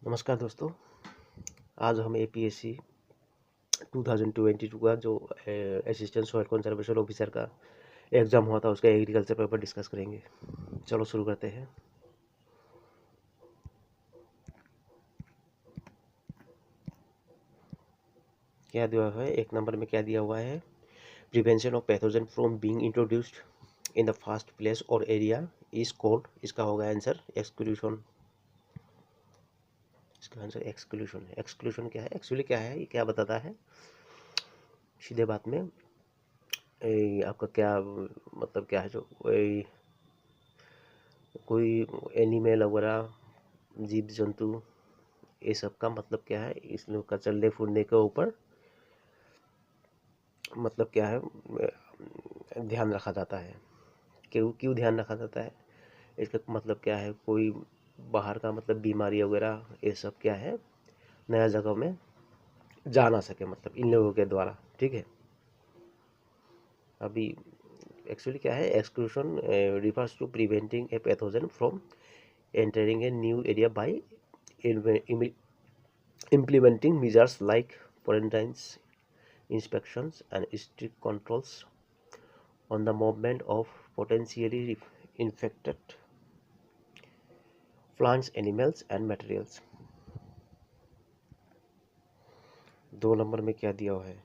नमस्कार दोस्तों। आज हम एपीएससी 2022 का जो असिस्टेंट सॉइल कंजर्वेशन ऑफिसर का एग्ज़ाम हुआ था उसका एग्रीकल्चर पेपर डिस्कस करेंगे। चलो शुरू करते हैं। क्या दिया हुआ है? एक नंबर में क्या दिया हुआ है? Prevention of pathogen from being introduced in the first place और एरिया इज कॉल्ड। इसका होगा आंसर एक्सक्लूशन। इसका आंसर एक्सक्लूशन है। एक्सक्लूशन क्या है? एक्चुअली क्या है, ये क्या बताता है? सीधे बात में आपका क्या मतलब क्या है, जो कोई एनिमल वगैरह जीव जंतु, ये सब का मतलब क्या है, इस लोग का चलने फूलने के ऊपर मतलब क्या है, ध्यान रखा जाता है। क्यों क्यों ध्यान रखा जाता है? इसका मतलब क्या है, कोई बाहर का मतलब बीमारी वगैरह ये सब क्या है, नया जगह में जा ना सके, मतलब इन लोगों के द्वारा। ठीक है। अभी एक्चुअली क्या है, exclusion refers to preventing a pathogen from entering a new area by implementing measures like quarantines, inspections, and strict controls on the movement of potentially infected plants, animals, and materials। दो number में क्या दिया हुआ है?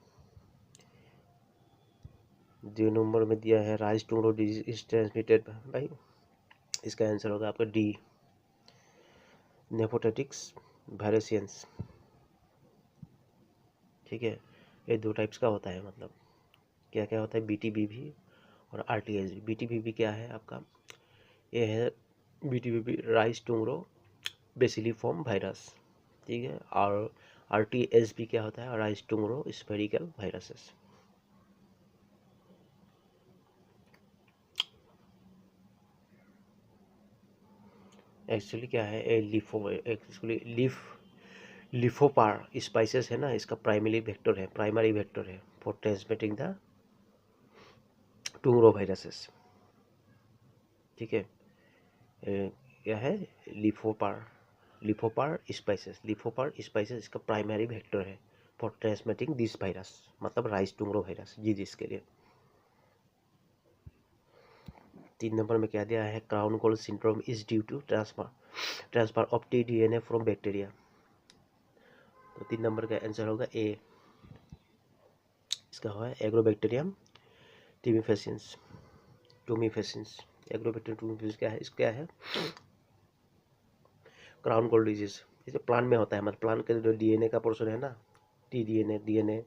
दो number में दिया है rise to disease is transmitted by. इसका आंसर होगा आपका डी, नेफोटेटिक्स वायरसियंस। ठीक है। ये दो टाइप्स का होता है, मतलब क्या क्या होता है, बीटीबीवी और आरटीएसवी। बीटीबीवी क्या है आपका? ये है बीटीबीवी राइस टूंगरो बेसिलिफॉर्म वायरस। ठीक है। और आरटीएसवी क्या होता है? Rice tungro spherical viruses. Actually क्या है, एक्चुअली लिफोपार स्पाइसेस है ना, इसका प्राइमरी वेक्टर है for transmitting the tungro viruses. ठीक है। क्या है? लिफोपार लिफोपार स्पाइसेस इसका प्राइमरी वेक्टर है फॉर ट्रांसमिटिंग दिस वायरस, मतलब राइस टूंगरो वायरस जी जिसके लिए। 3 नंबर में क्या दिया है? Crown gall syndrome is due to transfer of TDNA from bacteria. तो 3 नंबर का आंसर होगा ए। इसका होगा एग्रोबैक्टीरियम टूमीफेसियंस। एग्रोबैक्टीरियम टूमीफेसियंस क्या है? इसका क्या है? Crown gold disease. इसे प्लांट में होता है, मतलब प्लांट के जो डीएनए का पोर्शन है ना, डीएनए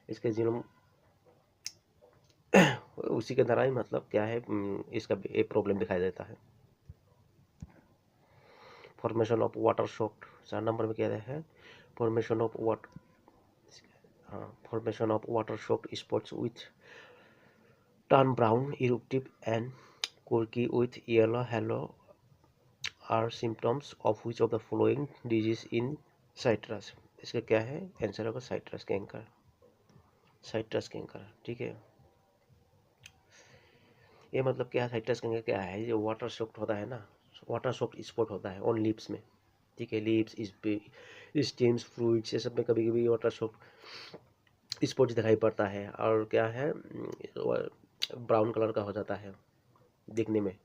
इसके जीनोम उसी के द्वारा ही मतलब क्या है, इसका एक प्रॉब्लम दिखाई देता है। Formation of water shock. 4 number में क्या है? Formation of water formation of water shock spots with turn brown eruptive and corky with yellow halo are symptoms of which of the following disease in citrus. इसका क्या है? Answer होगा citrus canker. ठीक है। ये मतलब क्या है, साइट्रस कैंकर क्या है? जो वाटर सोक्ड होता है ना, वाटर सोक्ड स्पॉट होता है ऑन लिप्स में। ठीक है। लिप्स, स्टीम्स, फ्रूट्स, ये सब में कभी कभी वाटर सोक्ड स्पॉट दिखाई पड़ता है। और क्या है, ब्राउन कलर का हो जाता है दिखने में,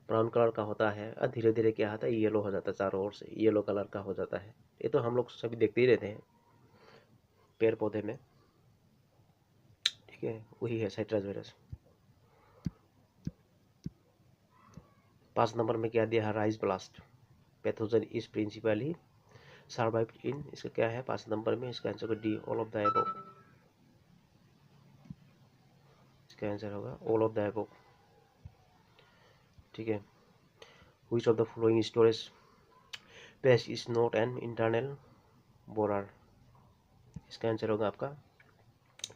ब्राउन कलर का होता है और धीरे धीरे क्या होता है, येलो हो जाता है, चारों ओर से येलो कलर का हो जाता है। ये तो हम लोग सभी देखते ही रहते हैं पेड़ पौधे में। ठीक है। वही है साइट्रस वायरस। 5 नंबर में क्या दिया है? Rice blast pathogen is principally survive in. इसका क्या है 5 नंबर में? इसका आंसर होगा D, all of the above. इसका आंसर होगा ऑल ऑफ द एबव। ठीक है। Which of the following storage paste is not an internal borer. इसका आंसर होगा आपका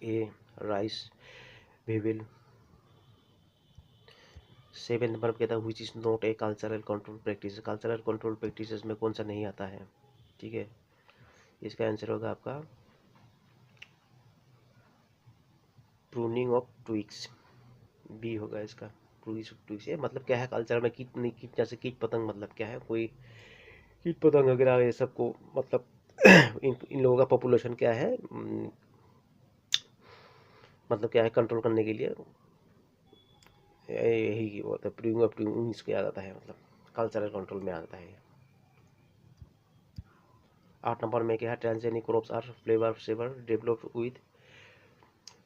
ए, राइस वीविल। 7 नंबर पर कहता है which is not a cultural control practice. Cultural control practice में कौन सा नहीं आता है? ठीक है। इसका आंसर होगा आपका प्रूनिंग ऑफ ट्विग्स, बी होगा इसका। प्रूनिंग ऑफ ट्विग्स ये मतलब क्या है, कल्चर में कीट कीटनाशक कीट पतंग मतलब क्या है, कोई कीट पतंग वगैरह ये सबको मतलब इन लोगों का पॉपुलेशन क्या है, मतलब क्या है, कंट्रोल करने के लिए यही वो होता है, प्रीविंग इसको याद आता है, मतलब कल्चरल कंट्रोल में आता है। 8 नंबर में क्या है, transgenic crops are flavour saver developed with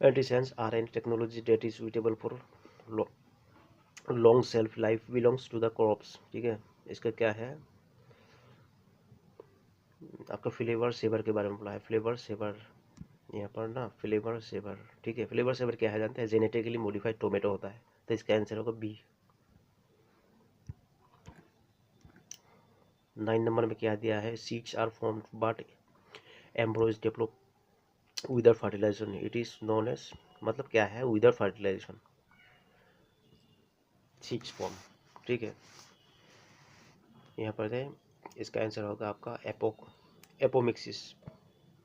antisense R N technology that is suitable for long shelf life belongs to the crops. ठीक है, इसका क्या है, आपका फ्लेवर सेवर के बारे में बोला है, फ्लेवर सेवर यहाँ पर ना, फ्लेवर सेवर। ठीक है, फ्लेवर सेवर क्या है जानते हैं, जेनेटिकली मॉडिफाइड टोमेटो होता है, तो इसका आंसर होगा बी। 9 नंबर में क्या दिया है, seeds are formed but embryo is develop without fertilisation, it is known as, मतलब क्या है, विदाउट फर्टिलाइजेशन सीड्स फॉर्म। ठीक है, यहाँ पर है, इसका आंसर होगा आपका एपोमिक्सिस,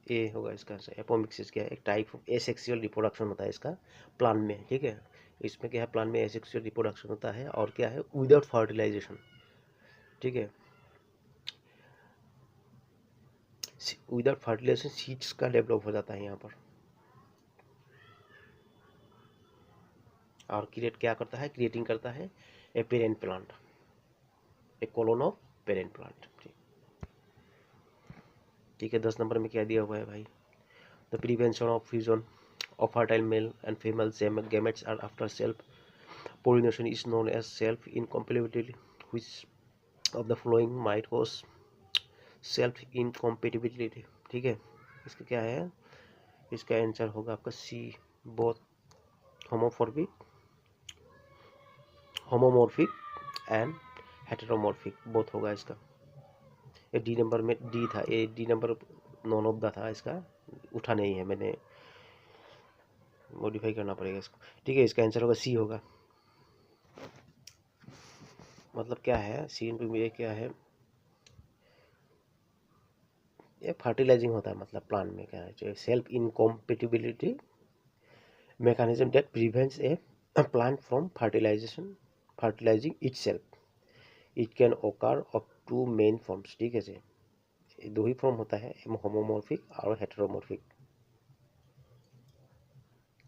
ए होगा इसका आंसर। एपोमिक्सिस क्या है, एक टाइप ऑफ एसेक्सुअल रिप्रोडक्शन होता है इसका प्लांट में। ठीक है, इसमें क्या है, प्लांट में एसेक्सुअल रिप्रोडक्शन होता है, और क्या है, विदाउट फर्टिलाइजेशन। ठीक है, विदाउट फर्टिलाइजेशन सीड्स का डेवलप हो जाता है यहाँ पर। और क्रिएट क्या करता है, क्रिएटिंग करता है a parent plant, A colon of parent plant. ठीक है, 10 नंबर में क्या दिया हुआ है भाई, the prevention of fusion of fertile male and female gametes are after self pollination is known as self incompatibility, which of the following might cause self incompatibility। ठीक है, इसका क्या है, इसका आंसर होगा आपका C, both होमोफोर्बिक homomorphic and heteromorphic, both होगा इसका। ये डी नंबर में डी था, ये D number none of the था, इसका उठा नहीं है, मैंने मॉडिफाई करना पड़ेगा इसको। ठीक है, इसका आंसर होगा सी होगा। मतलब क्या है, सी इंटू में क्या है, ये फर्टिलाइजिंग होता है, मतलब प्लांट में क्या है, self incompatibility mechanism that prevents a plant from fertilizing itself. It can occur of two main forms। ठीक है जी, दो ही फॉर्म होता है, होमोमॉर्फिक और हेटेरोमॉर्फिक।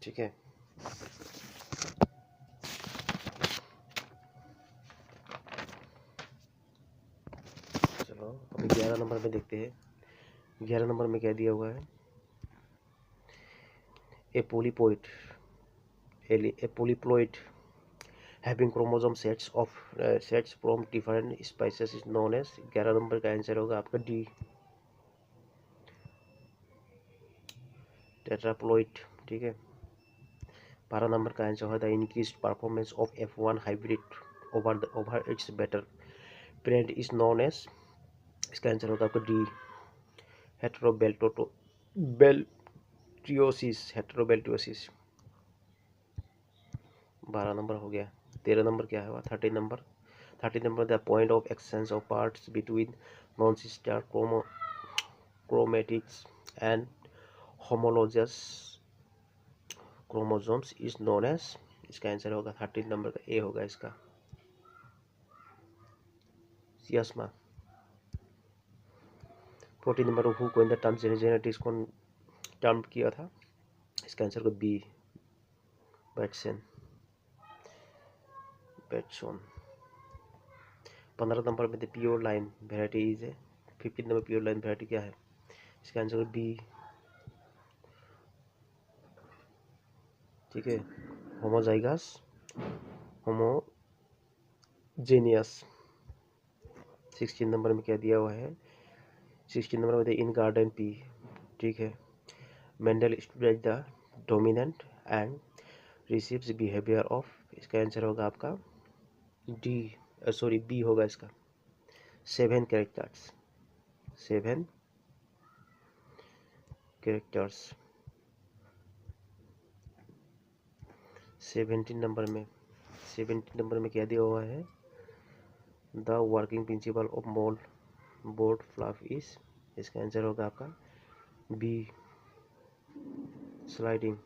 ठीक है, चलो अभी 11 नंबर में देखते हैं। 11 नंबर में क्या दिया हुआ है, ए पोलीप्लॉइड having chromosome sets from different species is known as। 11 number का आंसर होगा आपका डी, टेट्राप्लॉइड। ठीक है, 12 नंबर का आंसर होगा the increased performance of F1 hybrid over its better parent is known as. इसका आंसर होगा आपका डी, हेटेरोबेल्टियोसिस। 12 नंबर हो गया। 13 नंबर क्या हुआ, 13 number the point of exchange of parts between non sister chromatids and homologous chromosomes is known as. इसका answer होगा 13 number का ए होगा इसका, chiasma. 14 number who coin the term genetics को टर्म किया था, इसका आंसर होगा बी, बैटसन। 15 नंबर में the pure line variety is है। 15 नंबर प्योर लाइन वेराइटी क्या है, इसका आंसर होगा बी। ठीक है, होमोजाइगस होमोजेनियस। 16 नंबर में क्या दिया हुआ है, 16 नंबर में इन गार्डन पी। ठीक है, Mendel studied the dominant and recessive behaviour of. इसका आंसर होगा आपका डी, सॉरी बी होगा इसका, 7 कैरेक्टर्स। 7 कैरेक्टर्स। 17 नंबर में, 17 नंबर में क्या दिया हुआ है, the working principle of board fluff is. इसका आंसर होगा आपका बी, स्लाइडिंग।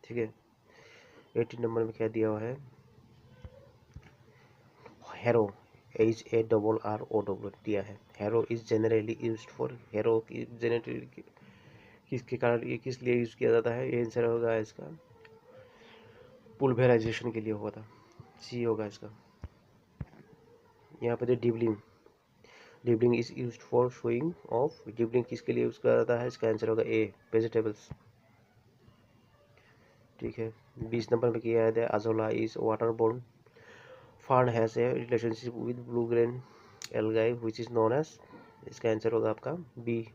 ठीक है, 18 नंबर में क्या दिया हुआ है, हैरो HARRO दिया है। Harrow is generally used for, harrow की जनरली किसके कारण, ये किस लिए यूज किया जाता है, ये आंसर होगा इसका पुल्वेराइजेशन के लिए हुआ था, सी होगा इसका। यहाँ पे जो dibbling is use for showing off, dibbling किसके लिए यूज किया जाता है, इसका आंसर होगा ए, वेजिटेबल्स। ठीक है, 20 नंबर में किया है azolla is water borne fern has a relationship with blue green algae which is known as, इसका आंसर होगा आपका बी,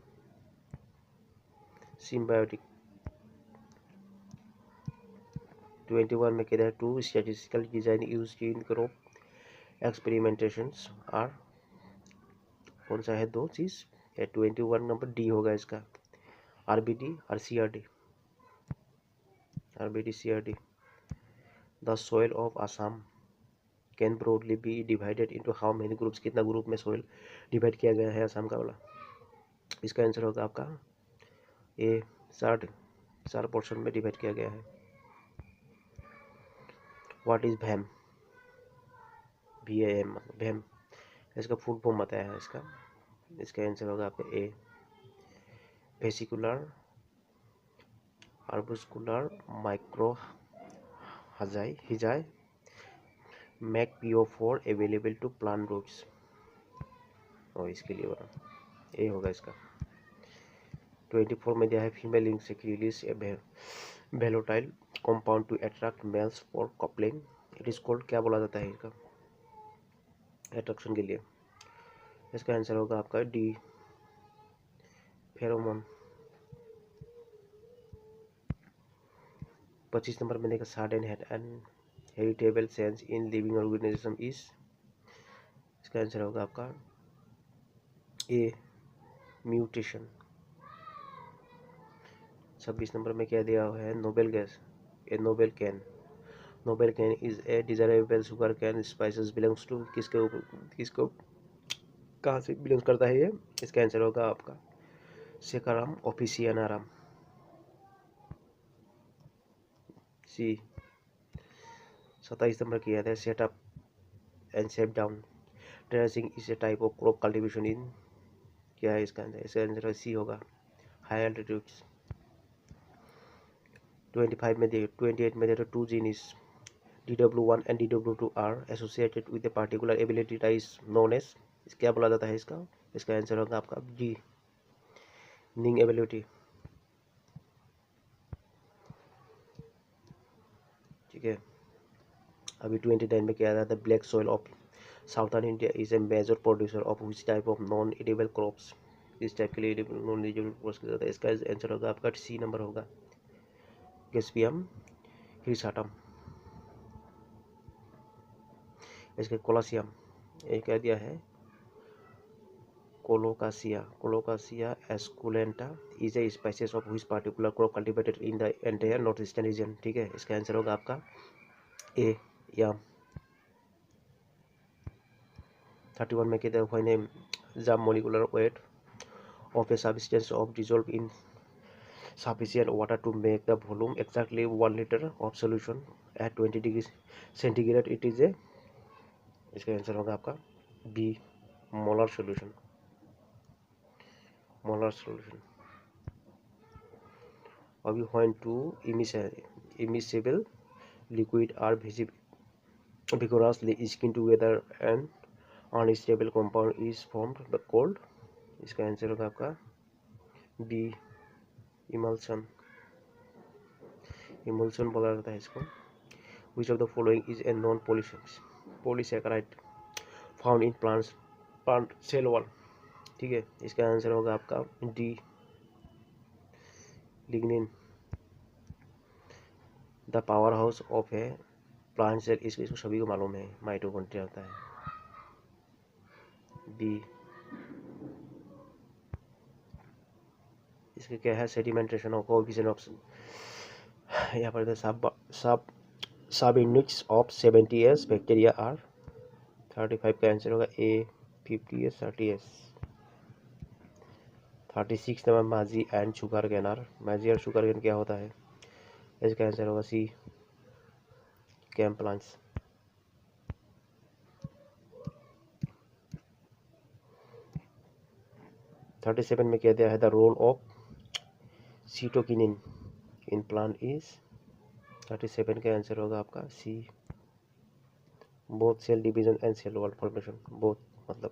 सिम्बायोटिक। 21 में कहता है two statistical design use in crop experimentations are, कौन सा है दो चीज, 21 नंबर डी होगा इसका, आरबीडी और CRD, RBD CRD. The soil of Assam can broadly be divided into how many groups, कितना ग्रुप में सोइल डिवाइड किया गया है असम का वाला, इसका आंसर होगा आपका ए, 4 पोर्शन में डिवाइड किया गया है। व्हाट इज भैम, VAM भैम, इसका फुल फॉर्म बताया है इसका, इसका आंसर होगा आपका A, vesicular arbuscular mycorrhizae make PO4 available to plant roots, और इसके लिए बना ए होगा इसका। 24 में दिया है female insect release a volatile compound to attract males for coupling, it is called, क्या बोला जाता है इसका अट्रैक्शन के लिए, इसका आंसर होगा आपका डी, फेरोमोन। 25 नंबर में देखा सार्डन had an heritable sense in living organism is, इसका आंसर होगा आपका ए, म्यूटेशन। 26 नंबर में क्या दिया हुआ है, noble gas a noble cane is a desirable sugar cane spices belongs to, किसके ऊपर, किसको कहाँ से बिलोंग करता है ये, इसका आंसर होगा आपका सेकाराम ऑफिसियानाराम, सी। 27 नंबर किया था set up and set down terracing is a type of crop cultivation in, क्या है इसका आंसर, इसका आंसर सी होगा हाई एल्टीट्यूड्स। 28 में देखो two genes DW1 and DW2 are associated with a particular ability that is known as, क्या बोला जाता है इसका आंसर होगा आपका डी, निंग एबिलिटी। ठीक है, अभी 29 में क्या था, black soil of southern India is a major producer of which type of non edible crops, इस टाइप के लिए नॉन एडिबल क्रॉप्स किया जाता है, इसका आंसर होगा आपका सी नंबर होगा गेस्पियम हिरसाटम। इसके कोलासियम, ये क्या दिया है, Colocasia esculenta is a species of which particular crop cultivated in the entire north eastern region. ठीक है, इसका आंसर होगा आपका ए, याम। 31 में कहते हैं when A jam molecular weight of a substance of dissolved in sufficient water to make the volume exactly 1 liter of solution at 20 degree centigrade, it is a, इसका answer होगा आपका B, molar solution, molar solution. अभी when two immiscible liquid are vigorously skin together and unstable compound is formed cold, इसका answer होगा आपका B, emulsion, emulsion बोला जाता है इसको। Which of the following is a non polysaccharide found in plant cell wall, ठीक है, इसका आंसर होगा आपका D, lignin. The power house of a plant cell, इसको सभी को मालूम है, माइटोकॉन्ड्रिया होता है, बी। इसके क्या है, सेडिमेंटेशन ऑफ कोएफिशिएंट ऑफ, यहाँ पर सब index of 70s bacteria are 35 का आंसर होगा ए, 50s 30s। 36 नंबर माजी एंड शुगर कैन आर, माजी और शुगर कैन क्या होता है, इसका आंसर होगा सी, कैम प्लांट्स। 37 में कह दिया है the role of cytokinin in plant is, 37 का आंसर होगा आपका C, both cell division and cell wall formation, both मतलब।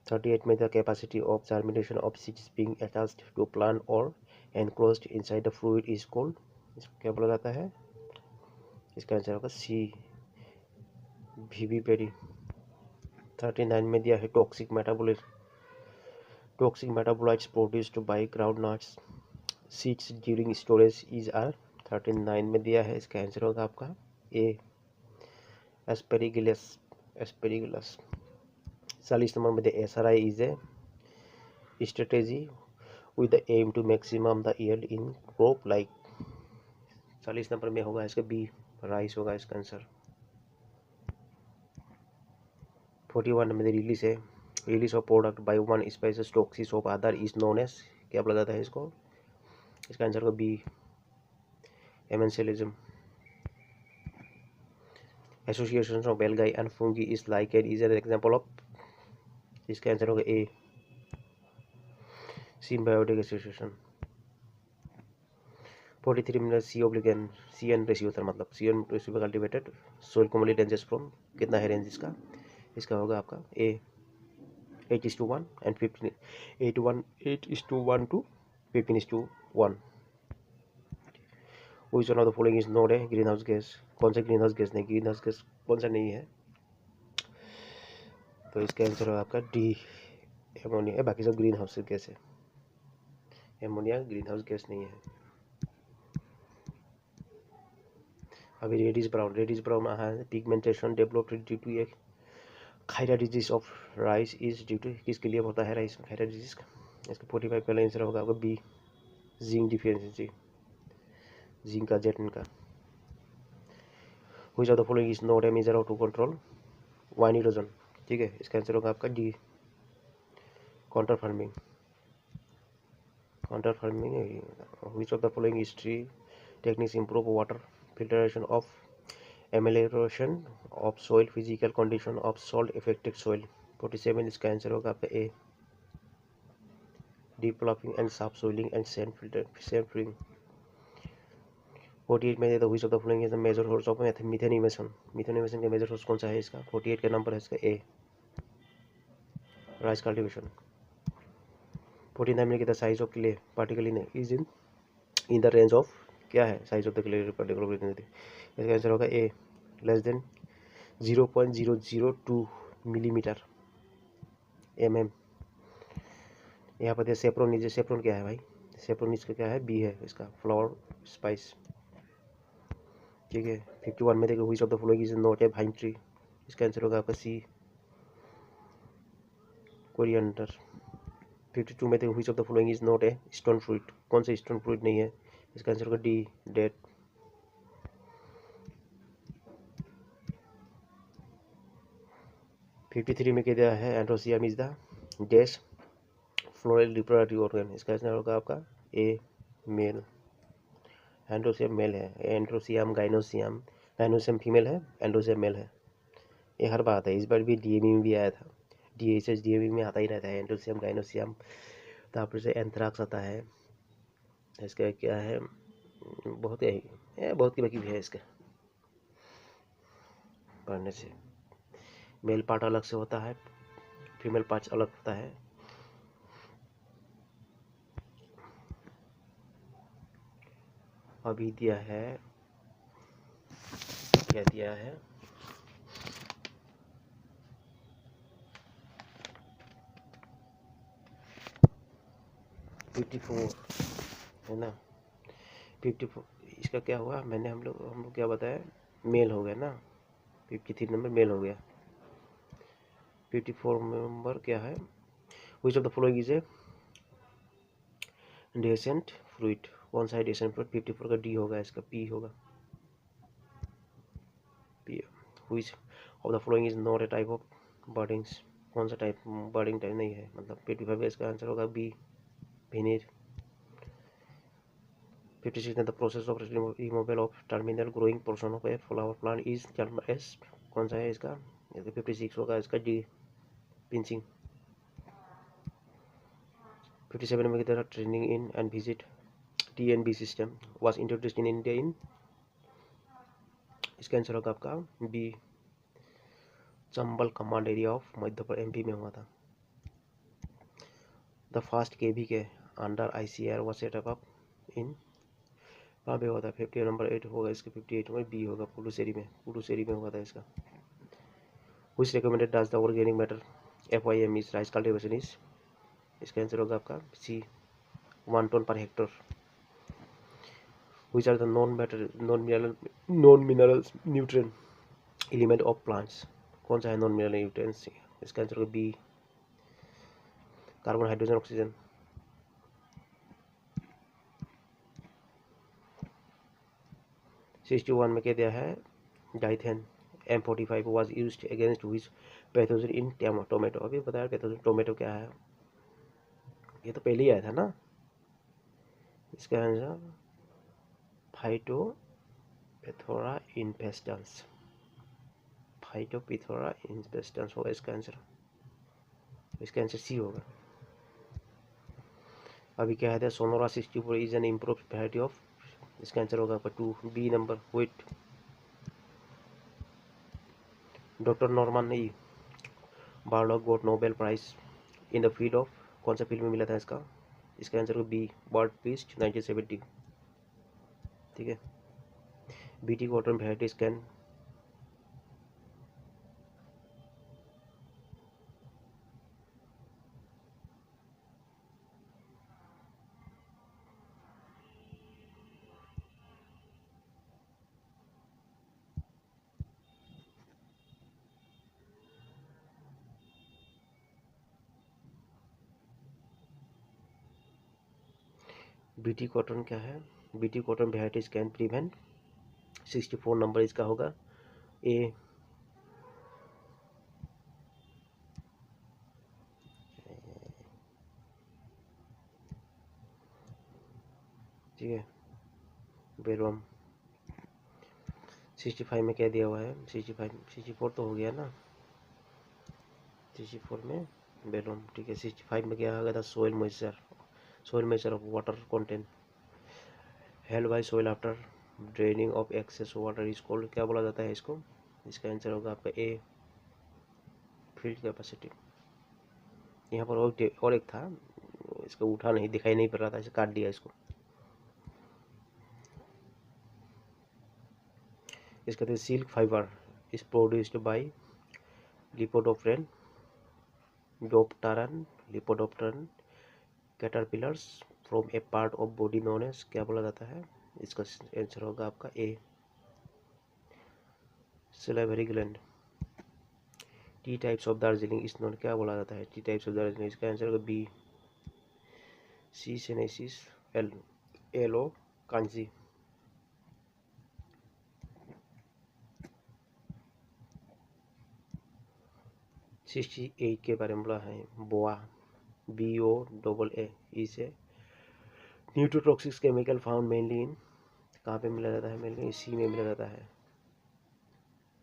38 में the capacity of germination of seeds being attached to plant और enclosed inside the fluid is called, क्या बोला जाता है, इसका आंसर होगा सी, विविपेरी। 39 में दिया है toxic metabolites produced by groundnuts seeds during storage is are, 39 में दिया है, इसका आंसर होगा आपका ए, एस्पेरिगिलस। 40 नंबर में दिया SRI is a strategy with the aim to maximum the yield in crop like, 40 number में होगा इसका बी, राइस होगा इसका आंसर। 41 में release of product by one spices toxins of other is known as, क्या बोला जाता है इसको, इसका आंसर होगा B, amensalism. Association of algae and fungi is lichen is an example of, इसका आंसर होगा ए, सिम्बायोटिक एसोसिएशन। 43 में सी एन रेशियो था, मतलब C N ratio cultivated soil commonly ranges from, कितना है रेंज इसका, इसका होगा आपका A 8:1 and 15 8:1 to 15:1। Which one of the following is not a greenhouse gas, कौन सा ग्रीन हाउस गैस नहीं, ग्रीन हाउस गैस कौन सा नहीं है, तो इसका आंसर होगा आपका डी, एमोनिया। बाकी सब ग्रीन हाउस गैस है, एमोनिया ग्रीन हाउस गैस नहीं है। अभी रेडिश ब्राउन है, pigmentation developed due to a khaira disease of rice is due to, किसके लिए होता है राइस में खायरा डिजीज का, इसका 45 का आंसर होगा आपका बी, जिंक डिफिशिएंसी, जिंक का जेटन का। Which of the following is not a measure of to control wine erosion, ठीक है, इसका आंसर होगा आपका D, counter farming. Which of the following is tree techniques improve water filtration of amelioration of soil physical condition of salt affected soil, 47 इसका answer होगा आपका ए, deep ploughing and subsoiling and sand filtering। 48 में तो which of the following is the major source of methane emission, methane emission का major source कौन सा है इसका, 48 का नंबर है इसका ए, राइस कल्टीवेशन। 49 में कहता है size of clay particle is in the range of, क्या है size of the clay particle, इसका आंसर होगा ए, लेस देन 0.002 मिलीमीटर mm। यहाँ पर सेप्रोन, सेप्रोन क्या है भाई, सेप्रोन इसका क्या है, बी है इसका, फ्लावर स्पाइस, ठीक है। 51 में देखो which of the following is not A wine tree, इसका आंसर होगा आपका सी, कोरिएंडर। 52 में देखो which of the following is not a stone fruit, कौन सा स्टोन फ्रूट नहीं है, इसका आंसर होगा डी, डेट। 53 में कह दिया है androecium is the dash floral reproductive organ, इसका आंसर होगा आपका ए, मेल, एंड्रोसियम मेल है, एंड्रोसियम गाइनोसियम फीमेल है, एंड्रोसियम मेल है, ये हर बात है, इस बार भी डीएमई में भी आया था, DHS DME में आता ही रहता है, एंड्रोसियम गाइनोसियम, तापर से एंथ्राक्स आता है, इसका क्या है, बहुत ही बहुत की बाकी भी है इसका पढ़ने से। मेल पार्ट अलग से होता है, फीमेल पार्ट अलग होता है। अभी दिया है, क्या दिया है, है ना, 54 इसका क्या हुआ, हम लोग क्या बताया, मेल हो गया ना, 53 नंबर मेल हो गया। 54 नंबर क्या है, which of the following is A descent fruit, कौन सा है डेसेंट फ्रूट, 54 का डी होगा, इसका पी होगा, P. Which of the following is not a type of buddings, कौन सा टाइप बर्डिंग टाइप नहीं है, मतलब 55 का इसका आंसर होगा B, veneer. 56 the process of removal of terminal growing portion of a flower plant is termed as, कौन सा है इसका, 56 होगा इसका डी, पिंचिंग। 57 में किधर training in and visit TNB system was introduced in India in, इसका आंसर होगा आपका B, Chambal command area of Madhya Pradesh MP में हुआ था। द फर्स्ट KV के under ICR was set up up in, कहाँ पे हुआ था? 50 नंबर 8 होगा इसका, 58 में बी होगा, पुडुचेरी में हुआ था इसका। Which recommended does the organic matter FYM is rice cultivation is, इसका आंसर होगा आपका सी, 1 टन पर hectare. Which are the non-mineral nutrient element of plants, कौन सा है नॉन मिनरल न्यूट्रिएंट्स? इसका आंसर होगा B, carbon, hydrogen, oxygen. Sixty one में क्या दिया है? Dithane M45 was used against which pathogen in tomato. अभी बताया पैथोजन टोमेटो क्या है, ये तो पहले ही आया था ना। इसका आंसर फाइटोपैथोरा इन्फेस्टेंस, फाइटोपैथोरा इन्फेस्टेंस होगा इसका आंसर। इसका आंसर सी होगा। अभी क्या है? Sonora 64 is an improve variety of, इसका आंसर होगा आपका 2, B number wheat. Doctor Norman E Borlaug got Nobel prize in the field of, कौन सा फील्ड में मिला था इसका? इसका आंसर होगा बी, बर्ड पीस्ट 1970। ठीक है। BT cotton varieties can, BT cotton क्या है? BT cotton varieties can prevent, 64 number इसका होगा ए। ठीक है, बेरम। 65 में क्या दिया हुआ है? 64 तो हो गया ना, 64 में बेलूम। ठीक है, 65 में क्या आ गया था? Soil moisture of water content held by soil after draining of excess water is called, क्या बोला जाता है इसको? इसका आंसर होगा आपका ए, फील्ड कैपेसिटी। यहाँ पर और एक था, इसको उठा नहीं, दिखाई नहीं पड़ रहा था, इसे काट दिया इसको। इसका तो silk fibre is produced by lepidopteran caterpillars from a part of body known as, क्या बोला जाता है? इसका आंसर होगा आपका A, salivary gland. Tea types of Darjeeling is known, क्या बोला जाता है? टी टाइप्स ऑफ दार्जिलिंग, इसका आंसर होगा बी, सी सेनेसिस एलो कांजी। सिक्सटी 8 के बारे में बोला है, बोआ BOAA is a neurotoxic chemical found mainly in, कहाँ पे मिला जाता है? मेनली सी में मिला जाता है,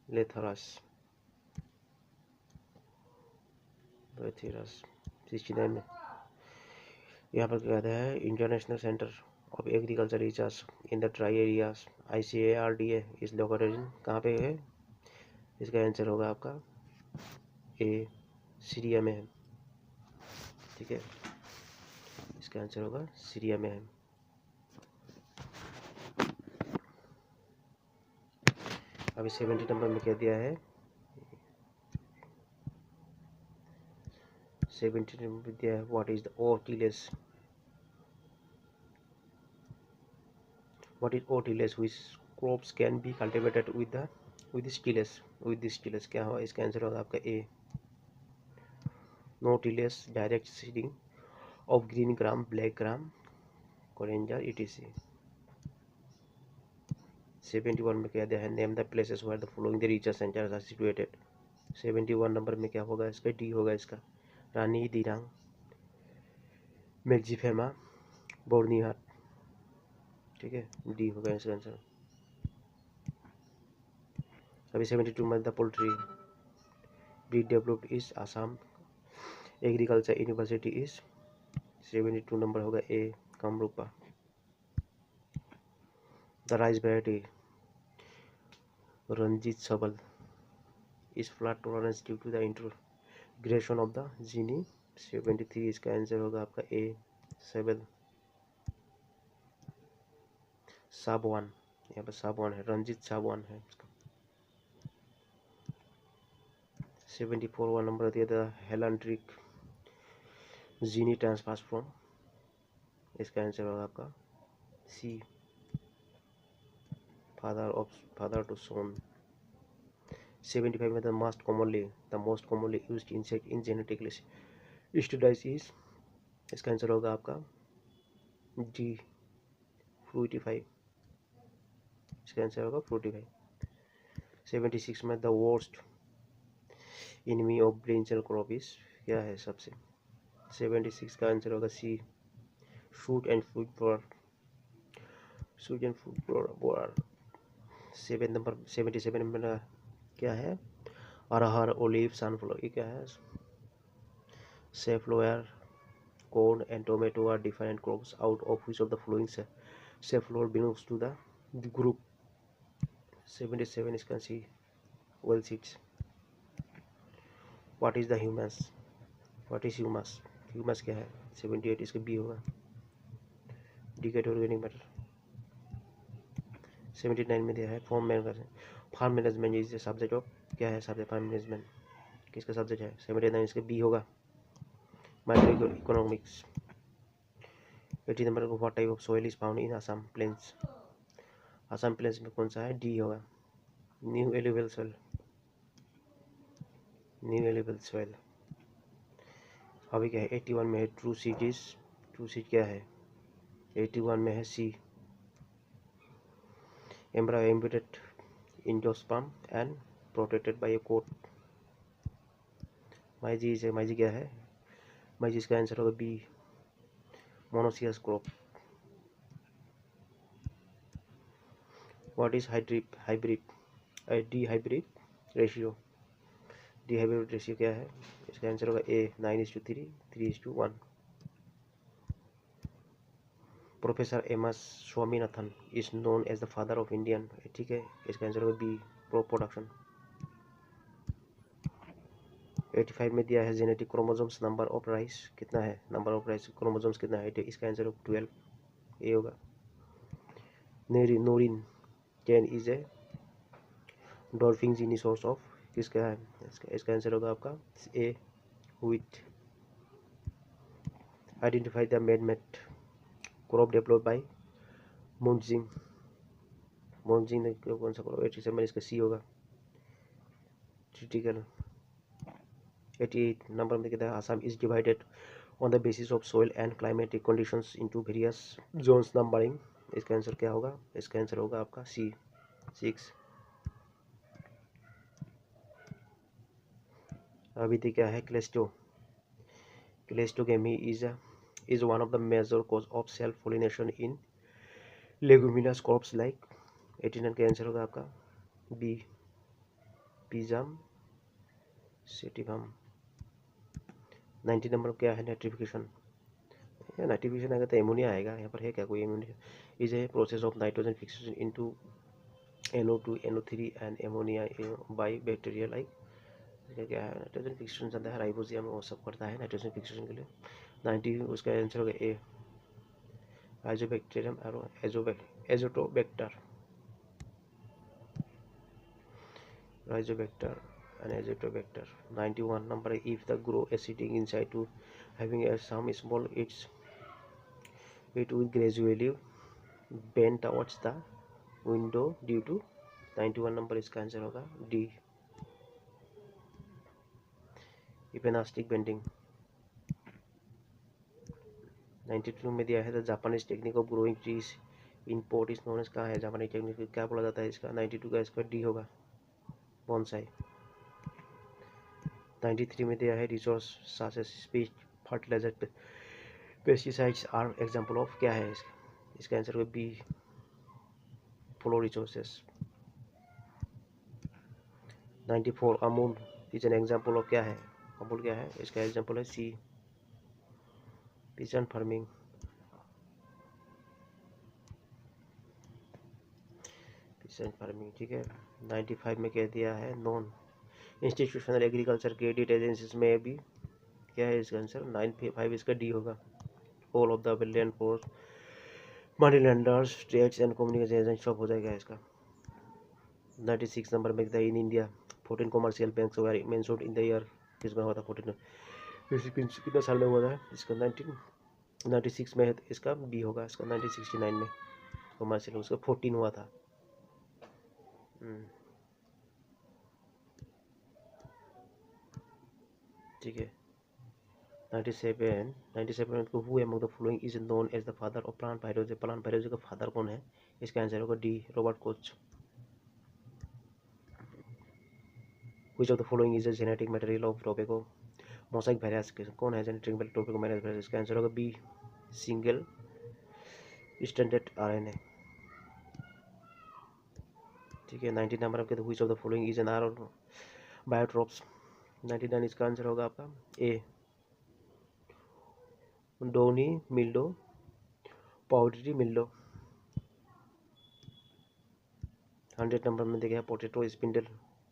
लेथरस। 69 में यहाँ पर क्या कहते हैं? International centre of agriculture research in the try areas ICARDA इस लोकेटेड इन, कहाँ पे है? इसका आंसर होगा आपका ए, सीरिया में है। ठीक है, इसका आंसर होगा सीरिया में है। अभी 70 नंबर में क्या दिया है? 70 नंबर में दिया है व्हाट इज द ओटिलेस, which crops can be cultivated with this tillage, क्या होगा? इसका आंसर होगा आपका A, no tillage, direct seeding of green gram, black gram, कोरेंजा etc। 71 में क्या दिया है? Name the places where the following the research centres are situated. 71 number में क्या होगा? इसका डी होगा इसका, रानी दिरांग, मैक्जिफेमा, बोर्निहाट। ठीक है, डी होगा इसका आंसर। अभी 72 में the poultry B developed is Assam agriculture university is, 72 number होगा A Kamrupa. The rice variety Ranjit Sabal is flood tolerance due to the integration of the gene. 73 इसका आंसर होगा आपका ए सेबल। साबवान, यहाँ पर साबवान है, रंजीत साबवान है इसका। 74 वन नंबर दिया था हेलैंड्रिक जीनी ट्रांसफार्म, इसका आंसर होगा आपका सी फादर टू सोन। 75 में the most commonly used insect in genetically studies is, इसका आंसर होगा आपका डी फ्रूटिफाई, इसका आंसर होगा फ्रूटिफाई। 76 में the worst enemy of brinjal crop is, क्या है सबसे। 76 का आंसर होगा सी शूट एंड फूड बोर। 77 में क्या है अरहर ओलिव सनफ्लावर, ये क्या है safflower, corn and tomato are different crops out of which of the following safflower belongs to the group। 77 is can see well seeds। what is the humus, what is humus क्या है। 78 इसका B होगा decade organic matter. 79 में दिया है farm management is the subject of, क्या है subject farm management किसका सब्जेक्ट है। 79 इसका बी होगा माइक्रो इकोनॉमिक्स। 80 नंबर को what type of soil is found in Assam plains, Assam plains में कौन सा है, डी होगा न्यू एलिवेबल सॉइल, न्यू एलिवेबल सॉइल। अभी क्या है 81 में है ट्रू सीड क्या है 81 में है C embedded endosperm and protected by a coat. Maize क्या है, माइजी इसका आंसर होगा B monoecious crop. What is hybrid ratio, dihybrid ratio क्या है, इसका आंसर होगा A 9:3 3:1। Professor M S Swaminathan is known as the father of Indian, ठीक है, इसका आंसर होगा बी प्रोडक्शन। 85 में दिया है genetic chromosomes number of rice कितना है, नंबर ऑफ राइस क्रोमोसोम्स कितना है, इसका आंसर होगा 12, ए होगा। Norin 10 is a dolphin gene source of, किसका है, इसका आंसर होगा आपका A wheat. Identify the made crop developed by मोनजिंग ने कौन सा क्रॉप, 87 इसका सी होगा क्रिटिकल। 88 नंबर में कहता है Assam is divided on the basis of soil and climatic conditions into various zones numbering, इसका आंसर क्या होगा, इसका आंसर होगा आपका सी 6। अभी तो क्या है cleistogamy is one of the major cause of self pollination in leguminous crops like. 89 का आंसर होगा आपका बी पिजाम सेटिवम। 90 नंबर क्या है नाइट्रिफिकेशन, नाइट्रिफिकेशन आएगा तो एमोनिया आएगा, यहाँ पर है क्या कोई ammonia, is a process of nitrogen fixation into NO2 NO3 and ammonia by bacteria like, क्या है नाइट्रोजन फिक्सेशन चलता है राइबोसोम वो सब करता है नाइट्रोजन फिक्सेशन के लिए। 90 उसका आंसर होगा ए राइजोबैक्टीरियम Azotobacter and azotobacter। 91 number if the grow acidic inside to having a some small it will gradually bend towards the window due to 91 number इसका आंसर होगा डी इपेनास्टिक बेंडिंग। 92 में दिया है the Japanese technique of growing trees in pot is known as, कहाँ है जापानी technique क्या बोला जाता है इसका, 92 का इसका डी होगा बॉन्साई। 93 में दिया है resource such as speech fertilizer pesticides are example of, क्या है इसका आंसर होगा B flow resources. 94 Amul is an example of, क्या है अमूल क्या है, इसका एग्जांपल है C pigeon farming, pigeon farming, ठीक है। 95 में कह दिया है non institutional agriculture credit agencies में भी क्या है इसका आंसर, 95 इसका डी होगा। All of the land for money lenders trades and communication agent सब हो जाएगा इसका। 96 नंबर में in India 14 commercial banks were mentioned in the year, किसमें हुआ था 14, कितने साल में हुआ था इसका, 1996 में है, तो इसका बी होगा इसका। 1969 में कॉमर्शियल उसका 14 हुआ था। ठीक है। 97 को who among the following is known as the father of plant biology, plant biology का फादर कौन है, इसका आंसर होगा D, Robert Koch. Which of the following is the genetic material of tobacco, mosaic virus कौन है genetic material tobacco virus, इसका answer होगा B, single stranded RNA. ठीक है। 19 नंबर आपके which of the following is an are biotrophs, 99 इसका answer होगा आपका A, downy mildew powdery mildew. 100 number में देखा है पोटैटो स्पिंडल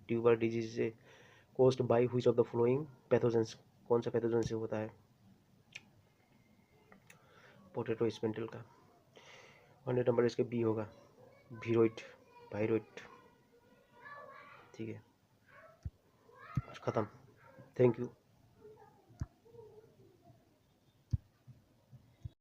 ट्यूबर डिजीज से caused by which of the following pathogens, कौन सा पैथोजन से होता है पोटैटो स्पिंडल का। 100 नंबर इसके बी होगा, वीरोइड, वायरोइड। ठीक है, खत्म। Thank you.